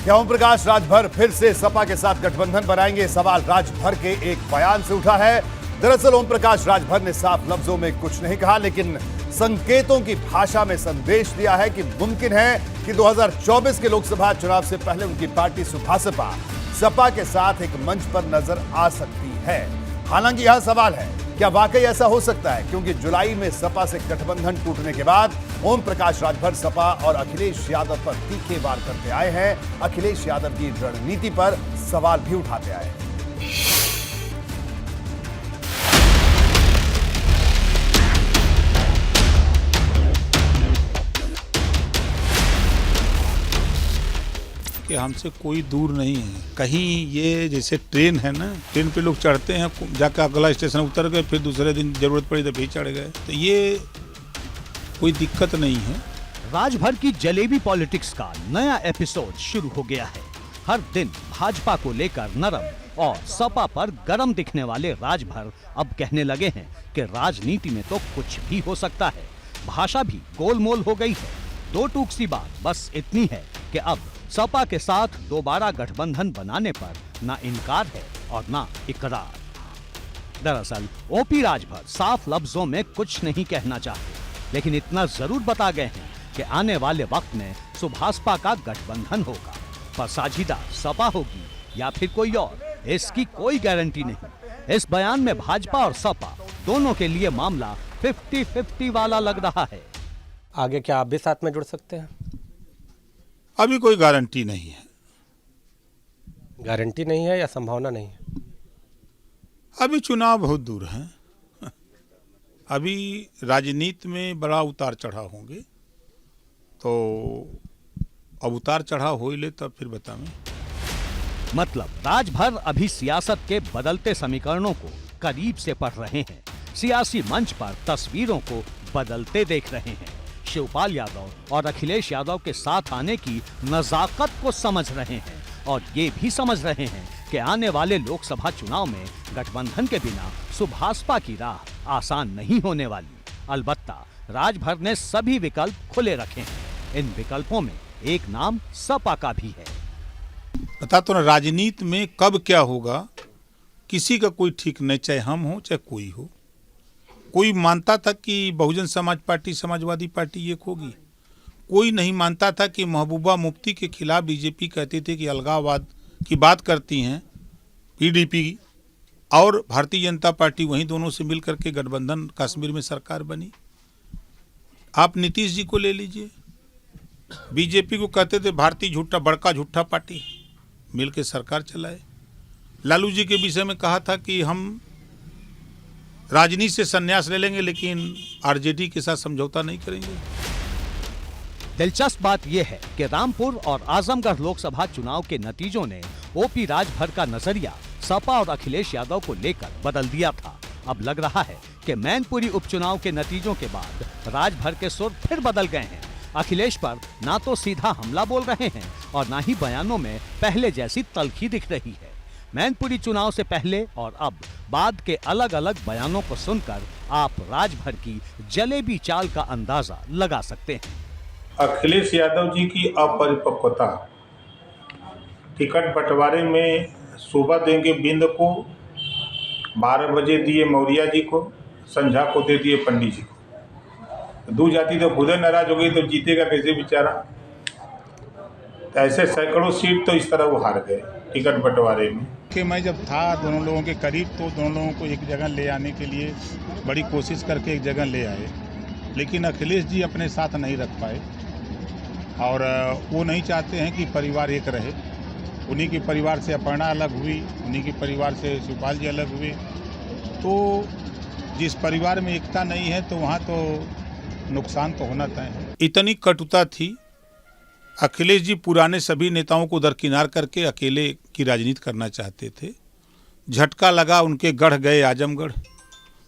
क्या ओम प्रकाश राजभर फिर से सपा के साथ गठबंधन बनाएंगे? सवाल राजभर के एक बयान से उठा है। दरअसल ओम प्रकाश राजभर ने साफ लफ्जों में कुछ नहीं कहा, लेकिन संकेतों की भाषा में संदेश दिया है कि मुमकिन है कि 2024 के लोकसभा चुनाव से पहले उनकी पार्टी सुभासपा सपा के साथ एक मंच पर नजर आ सकती है। हालांकि यह सवाल है, क्या वाकई ऐसा हो सकता है? क्योंकि जुलाई में सपा से गठबंधन टूटने के बाद ओम प्रकाश राजभर सपा और अखिलेश यादव पर तीखे वार करते आए हैं। अखिलेश यादव की रणनीति पर सवाल भी उठाते आए हैं। कि हमसे कोई दूर नहीं है। कहीं ये जैसे ट्रेन है ना, ट्रेन पे लोग चढ़ते हैं, जाकर अगला स्टेशन उतर गए, फिर दूसरे दिन जरूरत पड़ी तो फिर चढ़ गए, तो ये कोई दिक्कत नहीं है। राजभर की जलेबी पॉलिटिक्स का नया एपिसोड शुरू हो गया है। हर दिन भाजपा को लेकर नरम और सपा पर गरम दिखने वाले राजभर अब कहने लगे हैं कि राजनीति में तो कुछ भी हो सकता है। भाषा भी गोलमोल हो गई है। दो टूक सी बात बस इतनी है कि अब सपा के साथ दोबारा गठबंधन बनाने पर ना इनकार है और ना इकरार। दरअसल ओपी राजभर साफ लफ्जों में कुछ नहीं कहना चाहते, लेकिन इतना जरूर बता गए हैं कि आने वाले वक्त में सुभासपा का गठबंधन होगा, पर साझीदार सपा होगी या फिर कोई और, इसकी कोई गारंटी नहीं। इस बयान में भाजपा और सपा दोनों के लिए मामला 50-50 वाला लग रहा है। आगे क्या आप भी साथ में जुड़ सकते हैं? अभी कोई गारंटी नहीं है। गारंटी नहीं है या संभावना नहीं है? अभी चुनाव बहुत दूर है। अभी राजनीति में बड़ा उतार चढ़ाव होंगे, तो अब उतार चढ़ाव हो ही ले तब फिर बताएं। मतलब राजभर अभी सियासत के बदलते समीकरणों को करीब से पढ़ रहे हैं, सियासी मंच पर तस्वीरों को बदलते देख रहे हैं, शिवपाल यादव और अखिलेश यादव के साथ आने की नजाकत को समझ रहे हैं और ये भी समझ रहे हैं कि आने वाले लोकसभा चुनाव में गठबंधन के बिना सुभासपा की राह आसान नहीं होने वाली। अलबत्ता राजभर ने सभी विकल्प खुले रखे हैं। इन विकल्पों में एक नाम सपा का भी है। बता तो ना, राजनीति में कब क्या होगा किसी का कोई ठीक नहीं, चाहे हम हो चाहे कोई हो। कोई मानता था कि बहुजन समाज पार्टी समाजवादी पार्टी एक होगी, कोई नहीं मानता था कि महबूबा मुफ्ती के खिलाफ बीजेपी कहती थी कि अलगाववाद की बात करती हैं पीडीपी और भारतीय जनता पार्टी, वहीं दोनों से मिलकर के गठबंधन कश्मीर में सरकार बनी। आप नीतीश जी को ले लीजिए, बीजेपी को कहते थे भारतीय झूठा बड़का झूठा पार्टी, मिल के सरकार चलाए। लालू जी के विषय में कहा था कि हम राजनीति से संन्यास ले लेंगे लेकिन आरजेडी के साथ समझौता नहीं करेंगे। दिलचस्प बात यह है कि रामपुर और आजमगढ़ लोकसभा चुनाव के नतीजों ने ओपी राजभर का नजरिया सपा और अखिलेश यादव को लेकर बदल दिया था। अब लग रहा है कि मैनपुरी उपचुनाव के नतीजों के बाद राजभर के सुर फिर बदल गए हैं। अखिलेश पर ना तो सीधा हमला बोल रहे हैं और ना ही बयानों में पहले जैसी तल्खी दिख रही है। मैनपुरी चुनाव से पहले और अब बाद के अलग अलग बयानों को सुनकर आप राजभर की जलेबी चाल का अंदाजा लगा सकते हैं। अखिलेश यादव जी की अपरिपक्वता, टिकट बंटवारे में सुबह देंगे बिंद को, 12 बजे दिए मौर्या जी को, संझा को दे दिए पंडित जी को। दू जाती तो खुद नाराज हो गई तो जीतेगा कैसे बेचारा। ऐसे सैकड़ों सीट तो इस तरह वो हार गए टिकट बंटवारे में। कि मैं जब था दोनों लोगों के करीब, तो दोनों लोगों को एक जगह ले आने के लिए बड़ी कोशिश करके एक जगह ले आए, लेकिन अखिलेश जी अपने साथ नहीं रख पाए और वो नहीं चाहते हैं कि परिवार एक रहे। उन्हीं के परिवार से अपर्णा अलग हुई, उन्हीं के परिवार से शिवपाल जी अलग हुए, तो जिस परिवार में एकता नहीं है तो वहाँ तो नुकसान तो होना तय है। इतनी कटुता थी। अखिलेश जी पुराने सभी नेताओं को दरकिनार करके अकेले की राजनीति करना चाहते थे। झटका लगा, उनके गढ़ गए आजमगढ़,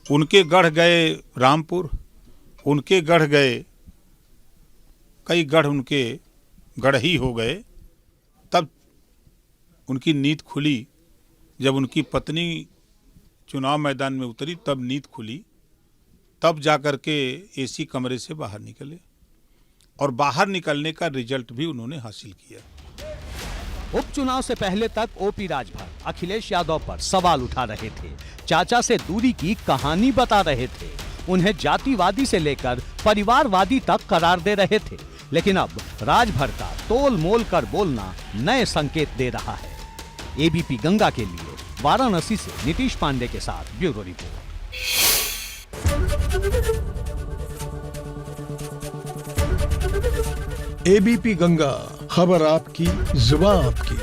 उनके गढ़ गए रामपुर, उनके गढ़ गए कई गढ़, उनके गढ़ ही हो गए। तब उनकी नींद खुली, जब उनकी पत्नी चुनाव मैदान में उतरी तब नींद खुली, तब जाकर के एसी कमरे से बाहर निकले और बाहर निकलने का रिजल्ट भी उन्होंने हासिल किया। उपचुनाव से पहले तक ओपी राजभर अखिलेश यादव पर सवाल उठा रहे थे, चाचा से दूरी की कहानी बता रहे थे, उन्हें जातिवादी से लेकर परिवारवादी तक करार दे रहे थे। लेकिन अब राजभर का तोल मोल कर बोलना नए संकेत दे रहा है। एबीपी गंगा के लिए वाराणसी से नीतीश पांडे के साथ ब्यूरो रिपोर्ट। एबीपी गंगा, खबर आपकी, जुबान आपकी।